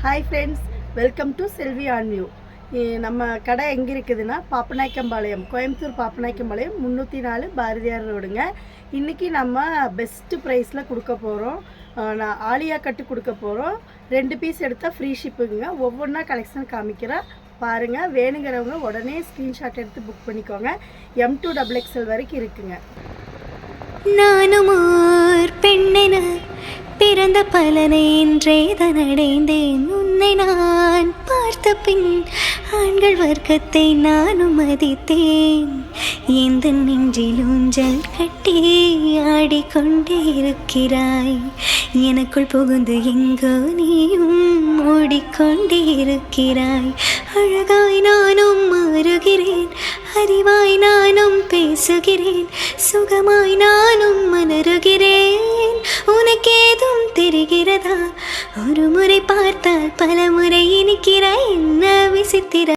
Hi friends, welcome to Selvi on view. நம்ம கடை எங்கே இருக்குதுன்னா பாப்பநாயக்கம்பாளையம், கோயம்புத்தூர் பாப்பநாயக்கம்பாளையம் 304 பாரதியார் ரோடுங்க. இன்றைக்கி நம்ம பெஸ்ட்டு ப்ரைஸில் கொடுக்க போகிறோம். நான் ஆலியா கட்டு கொடுக்க போகிறோம். 2 பீஸ் எடுத்தால் ஃப்ரீ ஷிப்புங்க. ஒவ்வொன்றா கலெக்ஷன் காமிக்கிறேன் பாருங்கள். வேணுங்கிறவங்க உடனே ஸ்க்ரீன்ஷாட் எடுத்து புக் பண்ணிக்கோங்க. M2 XXL வரைக்கும் இருக்குங்க. நானும் ஓர் பெண்ணென பிறந்த பலனை இன்றே தனடைந்தேன். உன்னை நான் பார்த்த பின் ஆண்கள் வர்க்கத்தை நானும் மதித்தேன். எந்த நெஞ்சில் ஊஞ்சல் கட்டி ஆடிக்கொண்டே இருக்கிறாய். எனக்குள் புகுந்து எங்கோ நீயும் ஓடிக்கொண்டே இருக்கிறாய். அழகாய் நானும் மாறுகிறேன், அறிவாய் நானும் பேசுகிறேன், சுகமாய் நானும் மலருகிறேன். உனக்கேதும் தெரிகிறதா? ஒரு முறை பார்த்தால் பல முறை இனிக்கிறாய். என்ன விசித்திர